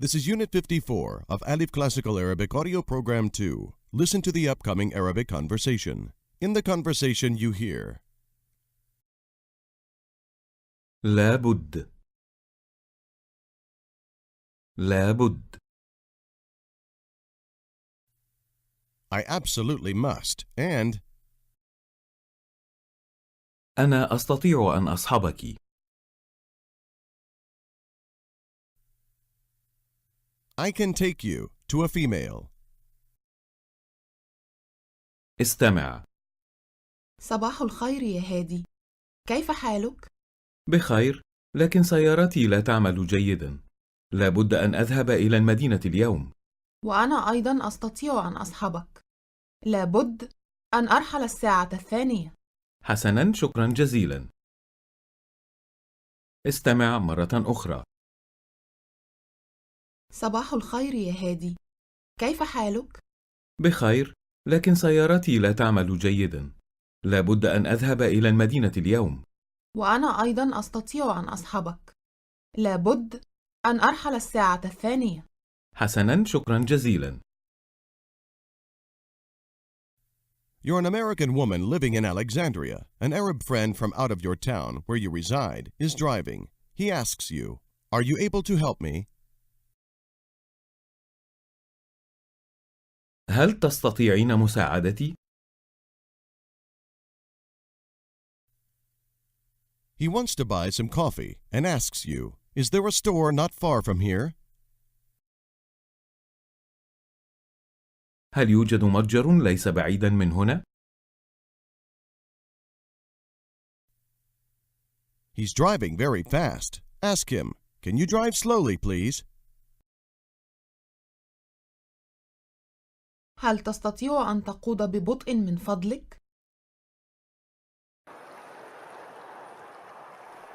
This is Unit 54 of Alif Classical Arabic Audio Program 2. Listen to the upcoming Arabic conversation. In the conversation you hear: لابد لابد I absolutely must, and أنا أستطيع أن أصحبك. I can take you to a female. استمع. صباح الخير يا هادي، كيف حالك؟ بخير، لكن سيارتي لا تعمل جيدا. لابد أن أذهب إلى المدينة اليوم. وأنا أيضا أستطيع أن أصحبك. لابد أن أرحل الساعة 2. حسنا، شكرا جزيلا. استمع مرة أخرى. صباح الخير يا هادي، كيف حالك؟ بخير، لكن سيارتي لا تعمل جيدا. لابد أن أذهب إلى المدينة اليوم. وأنا أيضا أستطيع أن أصحبك. لابد أن أرحل الساعة 2. حسنا، شكرا جزيلا. You're an American woman living in Alexandria. An Arab friend from out of your town, where you reside, is driving. He asks you, "Are you able to help me?" هل تستطيعين مساعدتي؟ He wants to buy some coffee and asks you, "Is there a store not far from here?" هل يوجد متجر ليس بعيدا من هنا؟ He's driving very fast. Ask him, "Can you drive slowly, please?" هل تستطيع أن تقود ببطء من فضلك؟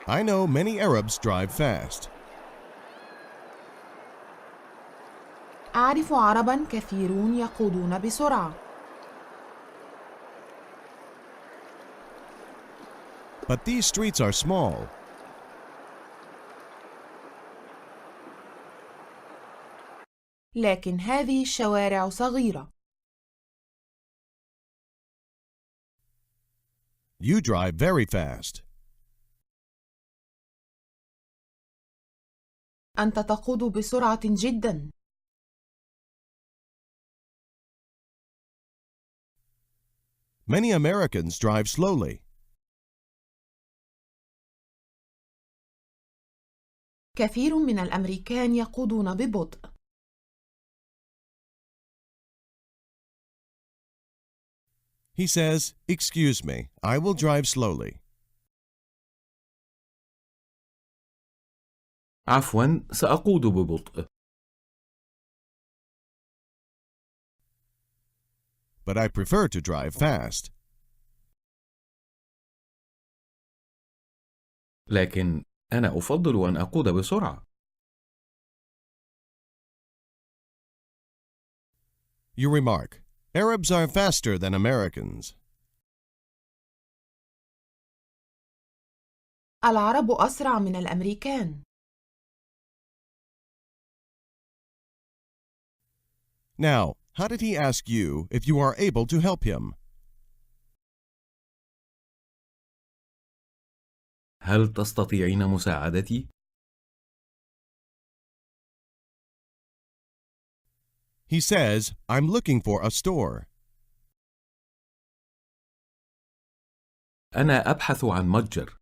I know many Arabs drive fast. أعرف عربا كثيرون يقودون بسرعة. But these streets are small. لكن هذه الشوارع صغيرة. You drive very fast. أنت تقود بسرعة جدا. Many Americans drive slowly. كثير من الأمريكان يقودون ببطء. He says, "Excuse me, I will drive slowly." عفوا، سأقود ببطء. But I prefer to drive fast. لكن أنا أفضل أن أقود بسرعة. You remark, "Arabs are faster than Americans." العرب أسرع من الأمريكان. Now, how did he ask you if you are able to help him? هل تستطيعين مساعدتي؟ He says, "I'm looking for a store." أنا أبحث عن متجر.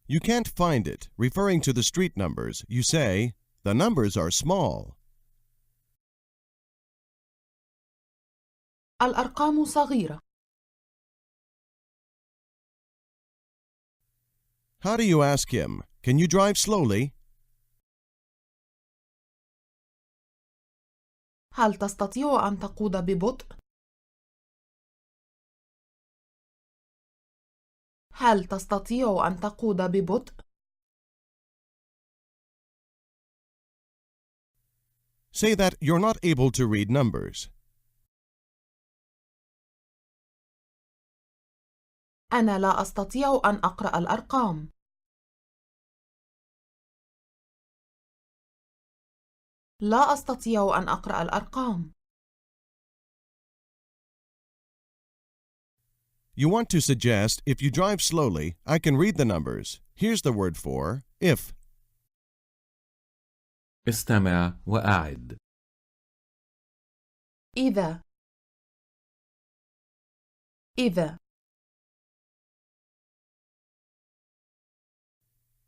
You can't find it. Referring to the street numbers, you say, "The numbers are small." الأرقام صغيرة. How do you ask him, "Can you drive slowly?" هل تستطيع أن تقود ببطء؟ هل تستطيع أن تقود ببطء؟ Say that you're not able to read numbers. أنا لا أستطيع أن أقرأ الأرقام. لا أستطيع أن أقرأ الأرقام. You want to suggest if you drive slowly, I can read the numbers. Here's the word for if. استمع وأعد. إذا. إذا.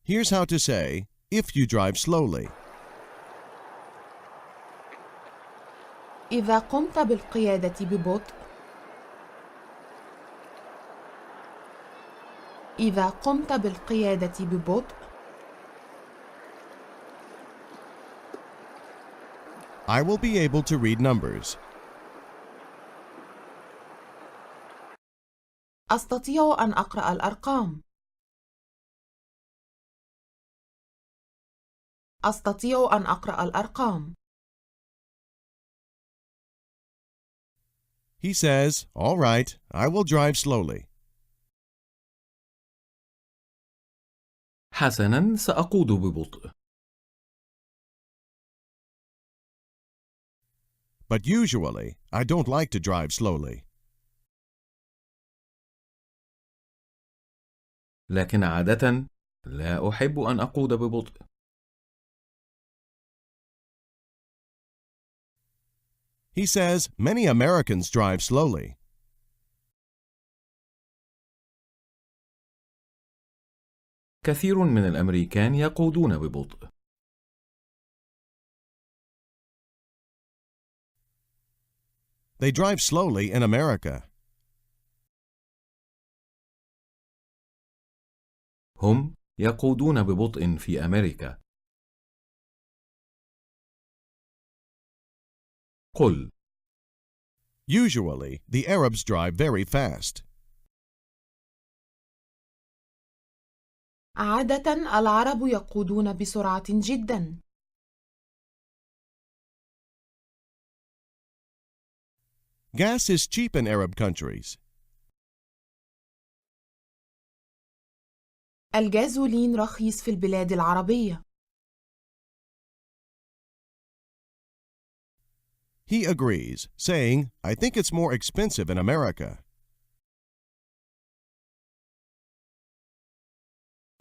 Here's how to say if you drive slowly. إذا قمت بالقيادة ببطء. إذا قمت بالقيادة ببطء. I will be able to read numbers. أستطيع أن أقرأ الأرقام. أستطيع أن أقرأ الأرقام. He says, all right, I will drive slowly. حسناً، سأقود ببطء. But usually, I don't like to drive slowly. لكن عادة لا أحب أن أقود ببطء. He says many Americans drive slowly. كثير من الأمريكان يقودون ببطء. They drive slowly in America. هم يقودون ببطء في أمريكا. قل. Usually, the Arabs drive very fast. عادة العرب يقودون بسرعة جدا. Gas is cheap in Arab countries. الجازولين رخيص في البلاد العربية. He agrees, saying, I think it's more expensive in America.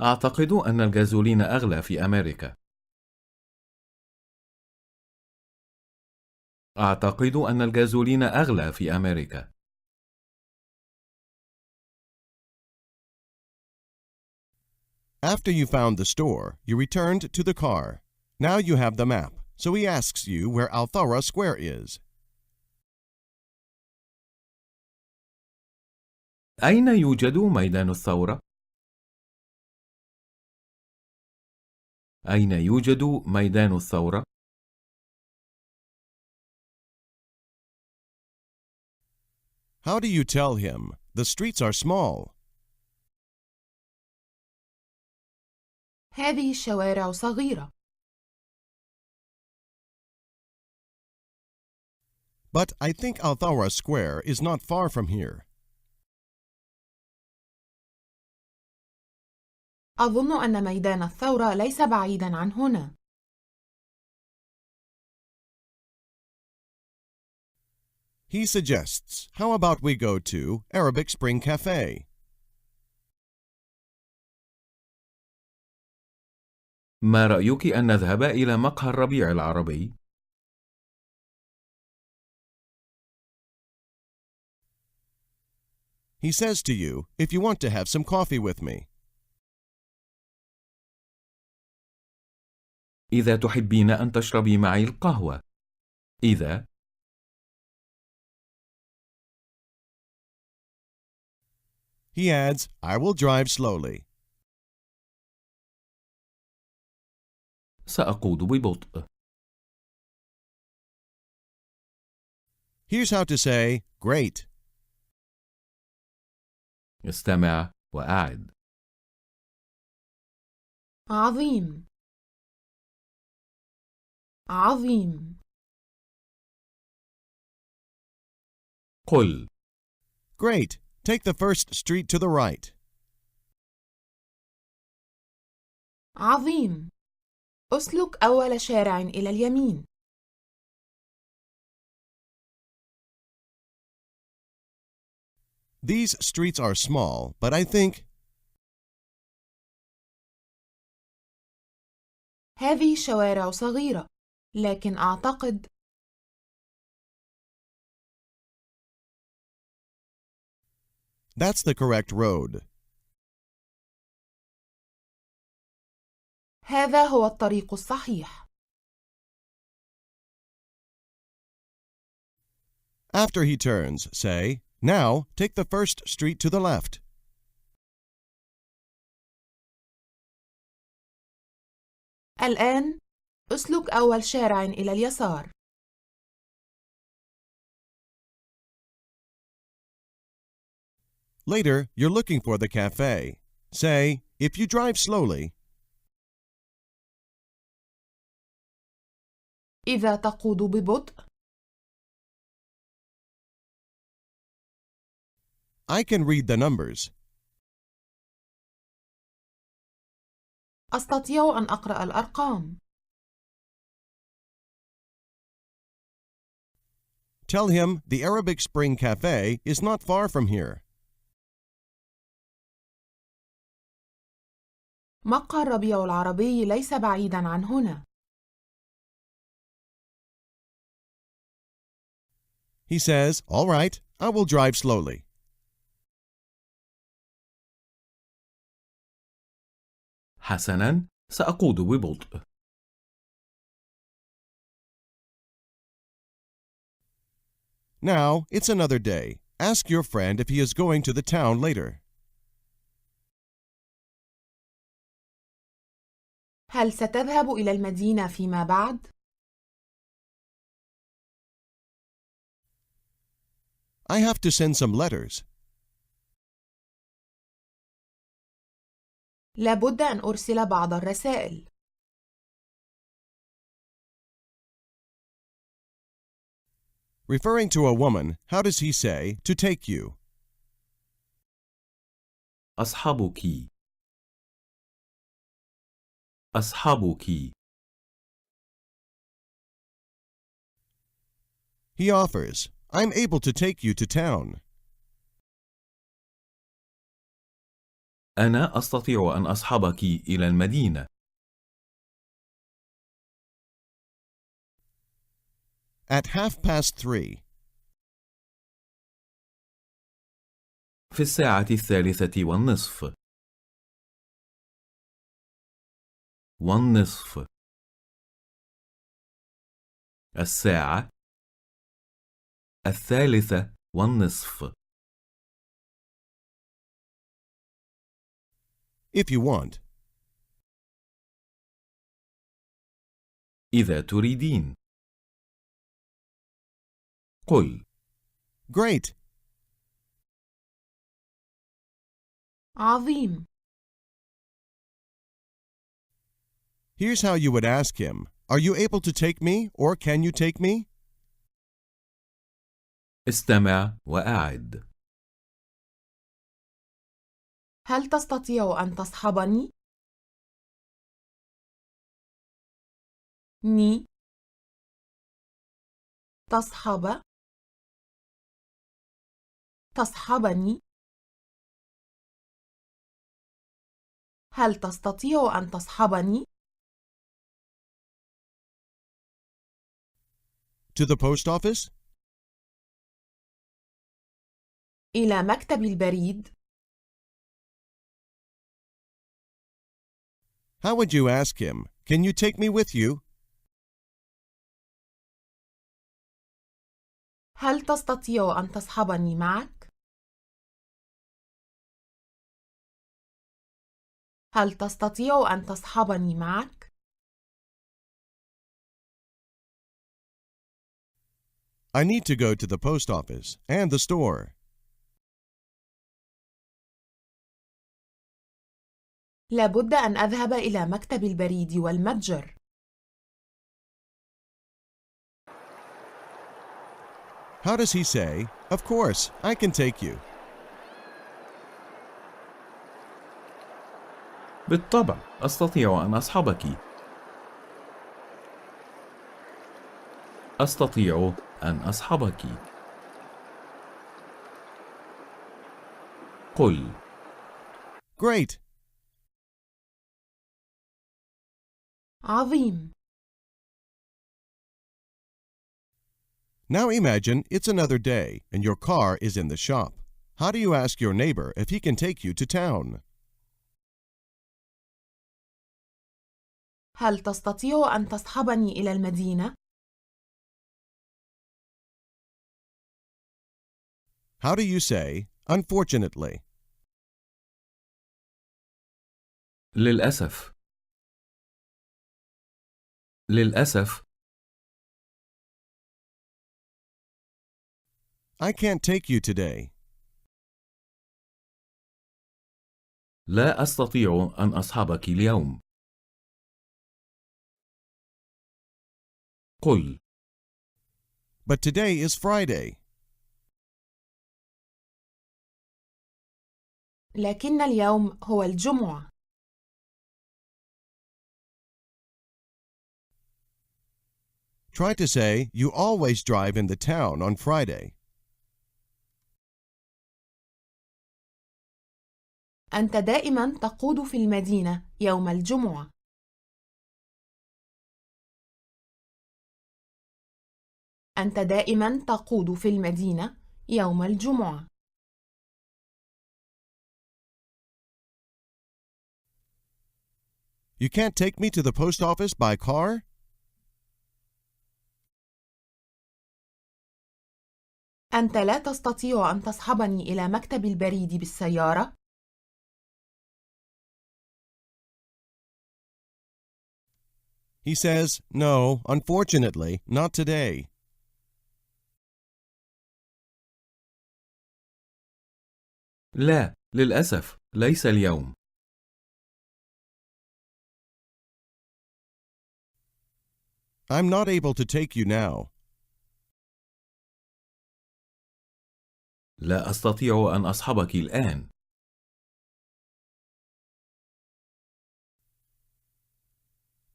أعتقد أن الجازولين أغلى في أمريكا. أعتقد أن الجازولين أغلى في أمريكا. After you found the store, you returned to the car. Now you have the map, so he asks you where Al-Thawra Square is. أين يوجد ميدان الثورة؟ أين يوجد ميدان الثورة؟ How do you tell him? The streets are small. هذه الشوارع صغيرة. But I think Al-Thawra Square is not far from here. أظن أن ميدان الثورة ليس بعيداً عن هنا. He suggests, how about we go to Arabic Spring Cafe? ما رأيك أن نذهب إلى مقهى الربيع العربي؟ He says to you, if you want to have some coffee with me. إذا تحبين أن تشربي معي القهوة. إذا. He adds, I will drive slowly. سأقود ببطء. Here's how to say, great. استمع وأعد. عظيم. عظيم. قل. Great. Take the first street to the right. عظيم. أسلك أول شارع إلى اليمين. These streets are small, but I think هذه شوارع صغيرة، لكن أعتقد that's the correct road. هذا هو الطريق الصحيح. After he turns, say, now take the first street to the left. الآن اسلك أول شارع إلى اليسار. Later, you're looking for the cafe. Say, if you drive slowly, إذا تقود ببطء I can read the numbers. أستطيع أن أقرأ الأرقام. Tell him the Arabic Spring Cafe is not far from here. مقهى الربيع العربي ليس بعيداً عن هنا. He says, all right, I will drive slowly. حسناً، سأقود ببطء. Now, it's another day. Ask your friend if he is going to the town later. هل ستذهب إلى المدينة فيما بعد؟ I have to send some letters. لابد أن أرسل بعض الرسائل. Referring to a woman, how does he say to take you? أصحابك. أصحابك. He offers, I'm able to take you to town. أنا أستطيع أن أصحبك إلى المدينة. At 3:30. في 3:30. والنصف. الساعة 3:30. If you want. إذا تريدين. قل. Great. عظيم. Here's how you would ask him, are you able to take me or can you take me? استمع وأعد. هل تستطيع أن تصحبني؟ ني تصحب تصحبني. هل تستطيع أن تصحبني؟ To the post office? إلى مكتب البريد. How would you ask him, can you take me with you? هل تستطيع أن تصحبني معك؟ هل تستطيع أن تصحبني معك؟ I need to go to the post office and the store. لابد أن أذهب إلى مكتب البريد والمتجر. How does he say, of course, I can take you? بالطبع، أستطيع أن أصحبك. أستطيع أن أصحبك. قل. Great. عظيم. Now imagine it's another day and your car is in the shop. How do you ask your neighbor if he can take you to town? هل تستطيع أن تصحبني إلى المدينة؟ How do you say, unfortunately? للأسف. للأسف. I can't take you today. لا أستطيع أن أصحبك اليوم. قل. But today is Friday. لكن اليوم هو الجمعة. Try to say, you always drive in the town on Friday. أنت دائما تقود في المدينة يوم الجمعة. أنت دائما تقود في المدينة يوم الجمعة. You can't take me to the post office by car? أنت لا تستطيع أن تصحبني إلى مكتب البريد بالسيارة؟ He says, no, unfortunately, not today. لا، للأسف، ليس اليوم. I'm not able to take you now. لا أستطيع أن أصحبك الآن.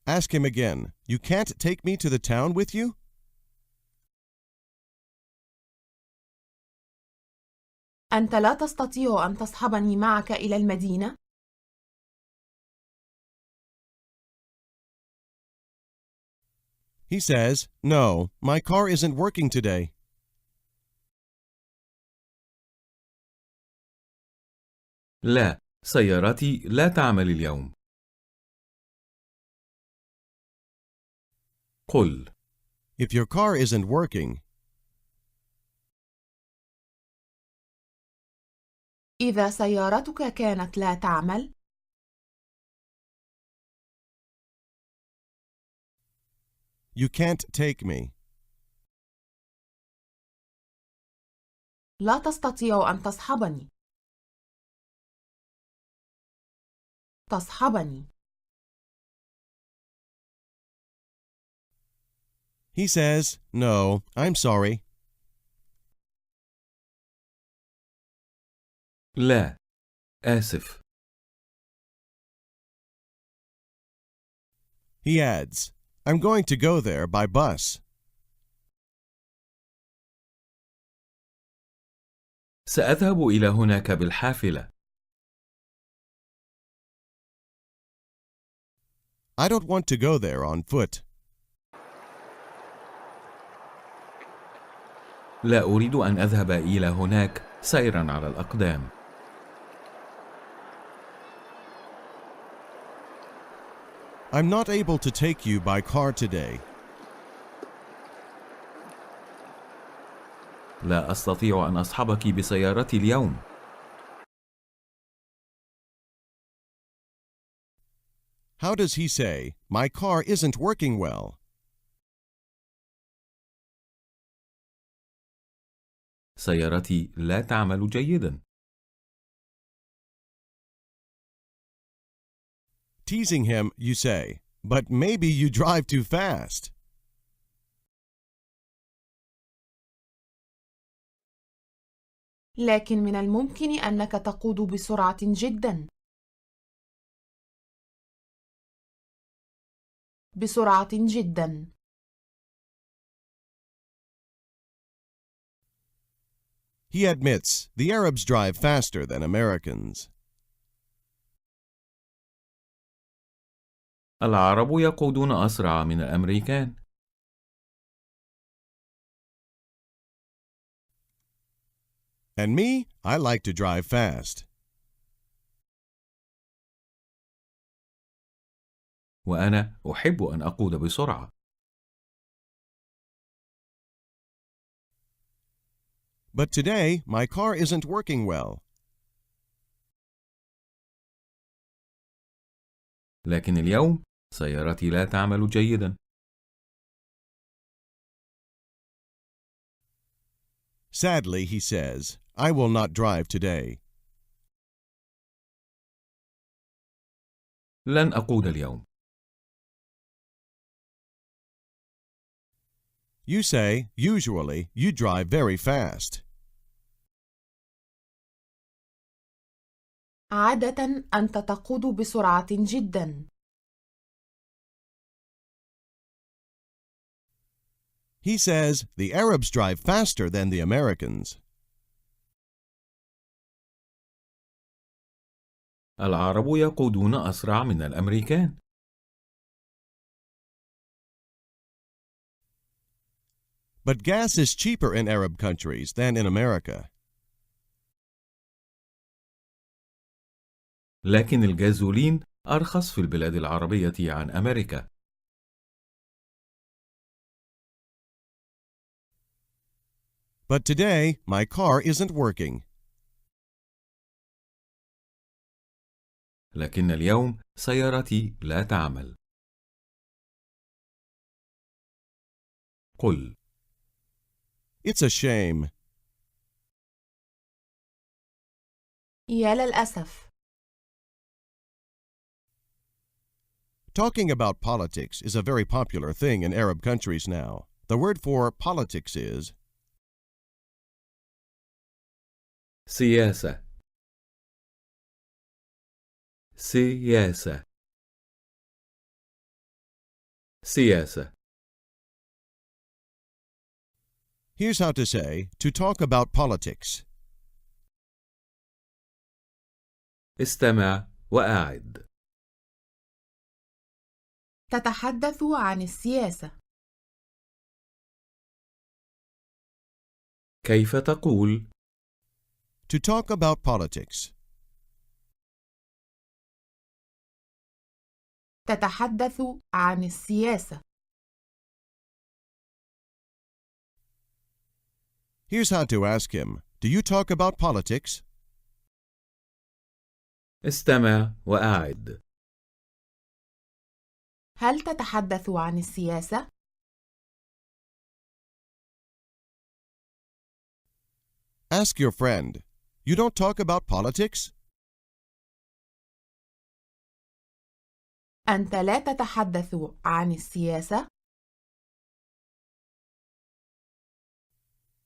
Ask him again. You can't take me to the town with you? أنت لا تستطيع أن تصحبني معك إلى المدينة؟ He says, no, my car isn't working today. لا، سيارتي لا تعمل اليوم. قل. If your car isn't working, إذا سيارتك كانت لا تعمل، you can't take me. لا تستطيع أن تصحبني. تصحبني. He says, no, I'm sorry. لا، آسف. He adds, I'm going to go there by bus. سأذهب إلى هناك بالحافلة. I don't want to go there on foot. لا أريد أن أذهب إلى هناك سيراً على الأقدام. I'm not able to take you by car today. لا أستطيع أن أصحبك بسيارتي اليوم. How does he say, my car isn't working well? سيارتي لا تعمل جيداً. Teasing him, you say, but maybe you drive too fast. لكن من الممكن أنك تقود بسرعة جدا. بسرعة جدا. He admits the Arabs drive faster than Americans. العرب يقودون أسرع من الأمريكان. And me, I like to drive fast. وأنا أحب أن أقود بسرعة. But today, my car isn't working well. لكن اليوم سيارتي لا تعمل جيدا. Sadly, he says, I will not drive today. لن أقود اليوم. You say, usually, you drive very fast. عادة أنت تقود بسرعة جدا. He says the Arabs drive faster than the Americans. العرب يقودون أسرع من الأمريكان. But gas is cheaper in Arab countries than in America. لكن الجازولين أرخص في البلاد العربية عن أمريكا. But today, my car isn't working. لكن اليوم سيارتي لا تعمل. قل: It's a shame. يا للأسف. Talking about politics is a very popular thing in Arab countries now. The word for politics is سياسة. سياسة. سياسة. Here's how to say, to talk about politics. استمع وأعد. تتحدث عن السياسة. كيف تقول؟ To talk about politics. تتحدث عن السياسة. Here's how to ask him, do you talk about politics? استمع وأعد. هل تتحدث عن السياسة؟ Ask your friend, you don't talk about politics? أنت لا تتحدث عن السياسة؟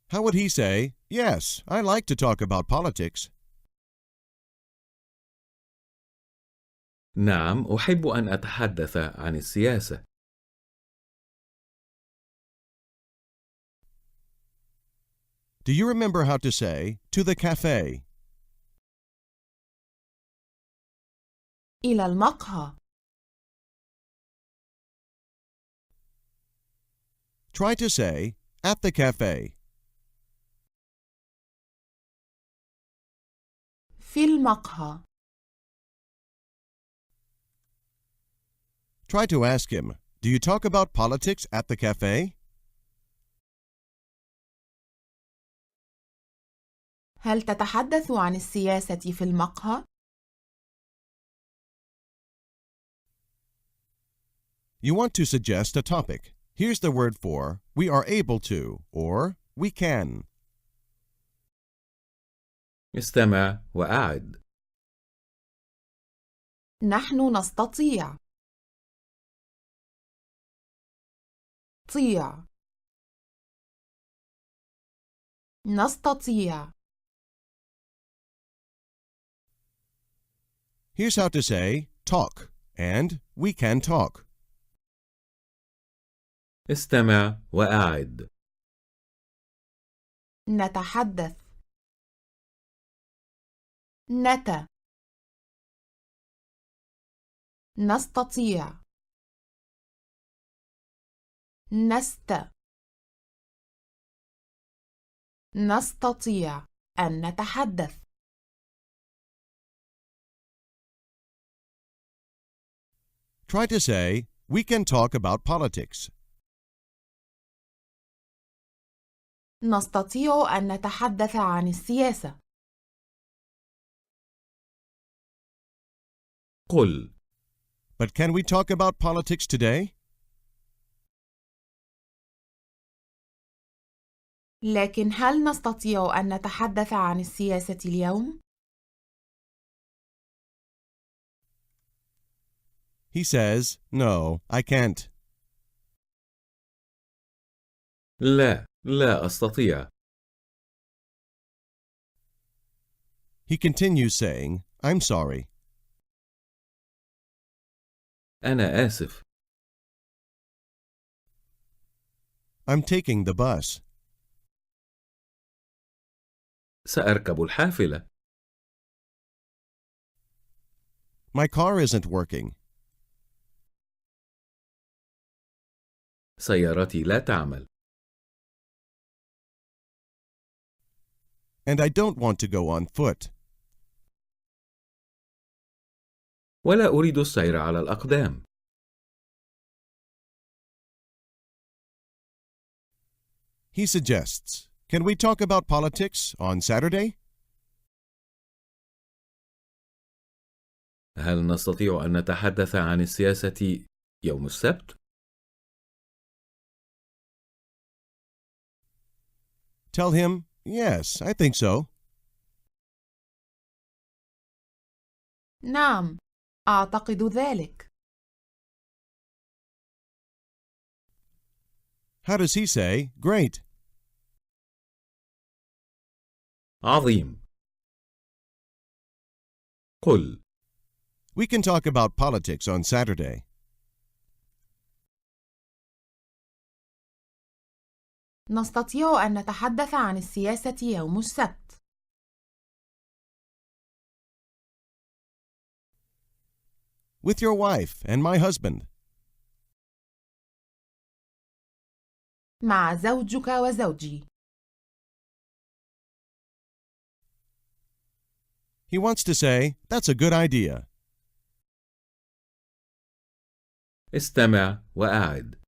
How would he say, yes, I like to talk about politics? نعم، أحب أن أتحدث عن السياسة. Do you remember how to say, to the cafe? إلى المقهى. Try to say, at the cafe. في المقهى. Try to ask him, do you talk about politics at the cafe? هل تتحدث عن السياسة في المقهى؟ You want to suggest a topic. Here's the word for we are able to or we can. استمع وأعد. نحن نستطيع. طيع. نستطيع. Here's how to say talk and we can talk. استمع وأعد. نتحدث. نت نستطيع نست نستطيع أن نتحدث Try to say, we can talk about politics. نستطيع أن نتحدث عن السياسة. قل: But can we talk about politics today? لكن هل نستطيع أن نتحدث عن السياسة اليوم؟ He says, no, I can't. لا أستطيع. He continues saying, I'm sorry. أنا آسف. I'm taking the bus. سأركب الحافلة. My car isn't working. سيارتي لا تعمل. And I don't want to go on foot. ولا أريد السير على الأقدام. He suggests, can we talk about politics on Saturday? هل نستطيع أن نتحدث عن السياسة يوم السبت؟ Tell him, yes, I think so. نعم، أعتقد ذلك. How does he say, great? عظيم. قل: We can talk about politics on Saturday. نستطيع أن نتحدث عن السياسة يوم السبت. With your wife and my husband. مع زوجك وزوجي. He wants to say, that's a good idea. استمع وأعد.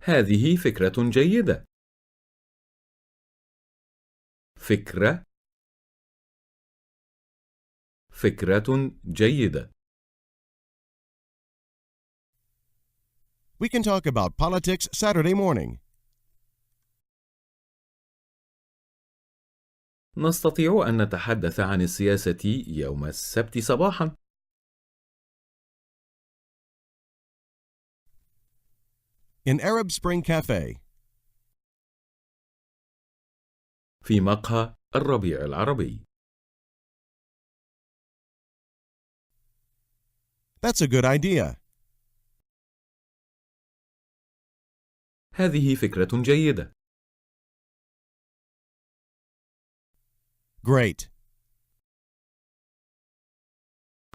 هذه فكرة جيدة. فكرة جيدة. We can talk about politics Saturday morning. نستطيع أن نتحدث عن السياسة يوم السبت صباحا. In Arab Spring Cafe. في مقهى الربيع العربي. That's a good idea. هذه فكرة جيدة. Great.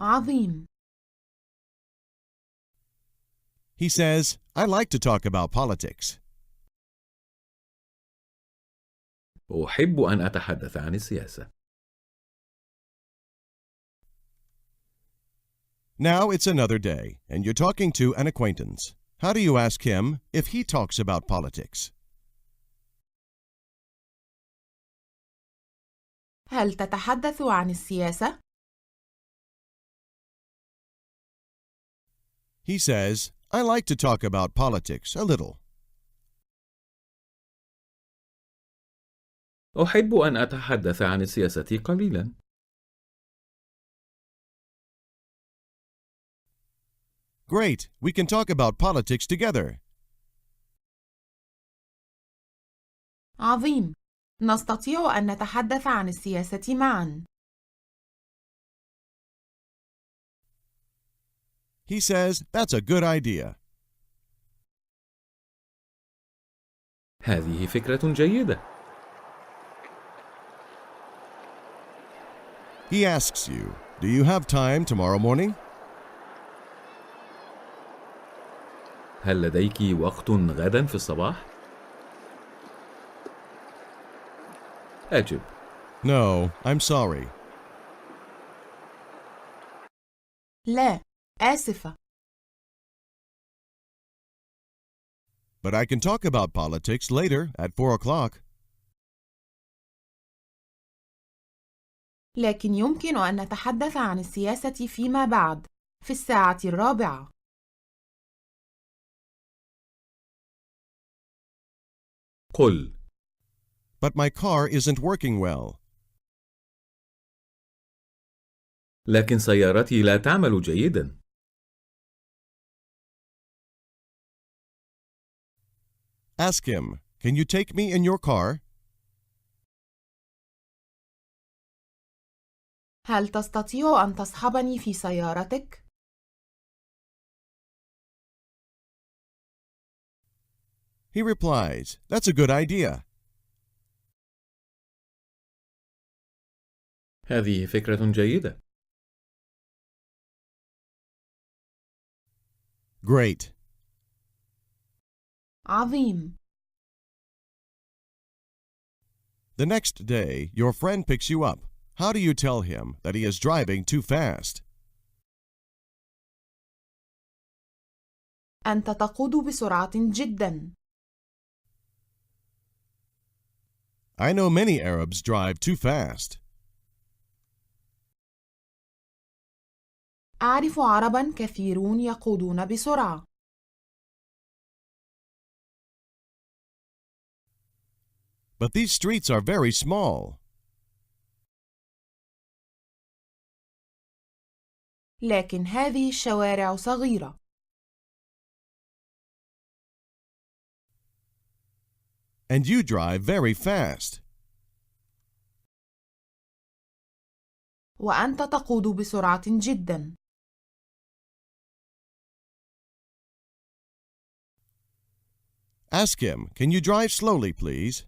عظيم. He says, I like to talk about politics. أحب أن أتحدث عن السياسة. Now it's another day, and you're talking to an acquaintance. How do you ask him if he talks about politics? هل تتحدث عن السياسة؟ He says, I like to talk about politics a little. أحب أن أتحدث عن السياسة قليلا. Great, we can talk about politics together. عظيم. نستطيع أن نتحدث عن السياسة معا. He says, that's a good idea. هذه فكرة جيدة. He asks you, do you have time tomorrow morning? هل لديك وقت غدا في الصباح؟ أجب: No, I'm sorry. لا، آسفة. But I can talk about politics later at 4 o'clock. لكن يمكن أن نتحدث عن السياسة فيما بعد في الساعة 4. قل: But my car isn't working well. لكن سيارتي لا تعمل جيدا. Ask him, can you take me in your car? هل تستطيع أن تصحبني في سيارتك؟ He replies, that's a good idea. هذه فكرة جيدة. Great. عظيم. The next day, your friend picks you up. How do you tell him that he is driving too fast? أنت تقود بسرعة جدا. I know many Arabs drive too fast. أعرف عربا كثيرون يقودون بسرعة. But these streets are very small. لكن هذه الشوارع صغيرة. And you drive very fast. وأنت تقود بسرعة جدا. Ask him, can you drive slowly, please?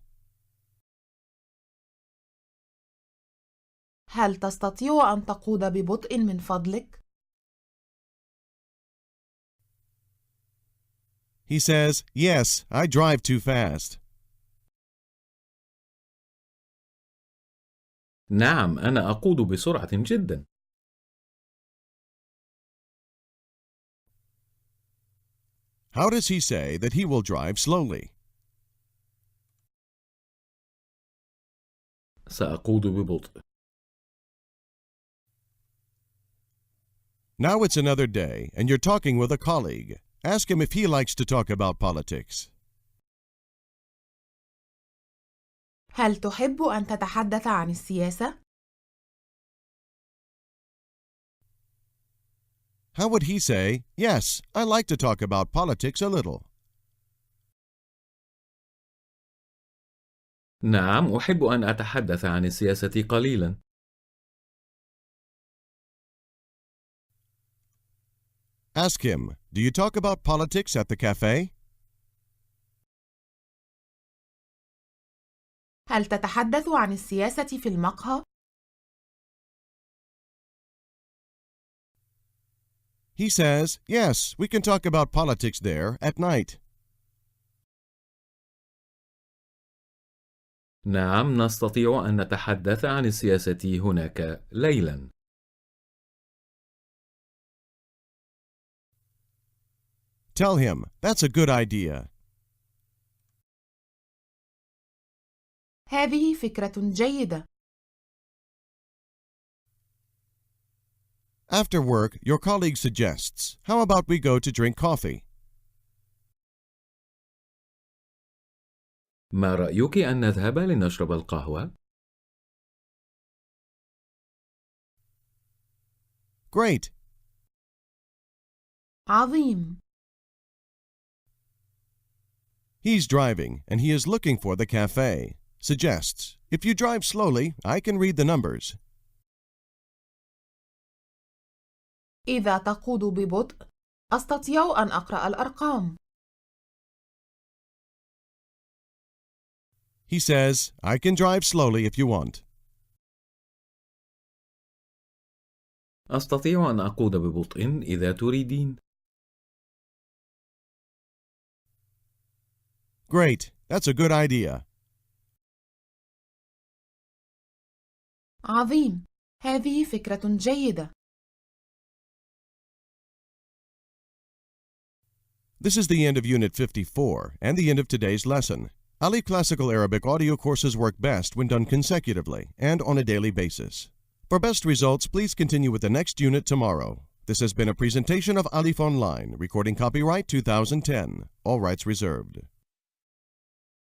هل تستطيع أن تقود ببطء من فضلك؟ He says, yes, I drive too fast. نعم، أنا أقود بسرعة جدا. How does he say that he will drive slowly? سأقود ببطء. Now it's another day, and you're talking with a colleague. Ask him if he likes to talk about politics. هل تحب أن تتحدث عن السياسة؟ How would he say, yes, I like to talk about politics a little? نعم، أحب أن أتحدث عن السياسة قليلا. Ask him, do you talk about politics at the cafe? هل تتحدث عن السياسة في المقهى؟ He says, yes, we can talk about politics there at night. نعم، نستطيع أن نتحدث عن السياسة هناك ليلا. Tell him, that's a good idea. هذه فكرة جيدة. After work, your colleague suggests, how about we go to drink coffee? ما رأيك أن نذهب لنشرب القهوة؟ Great. عظيم. He's driving, and he is looking for the cafe. Suggests, if you drive slowly, I can read the numbers. إذا تقود ببطء، أستطيع أن أقرأ الأرقام. He says, I can drive slowly if you want. أستطيع أن أقود ببطء إذا تريدين. Great. That's a good idea. عظيم. هذه فكرة جيدة. This is the end of Unit 54 and the end of today's lesson. Ali Classical Arabic audio courses work best when done consecutively and on a daily basis. For best results, please continue with the next unit tomorrow. This has been a presentation of Alif Online, recording copyright 2010. All rights reserved.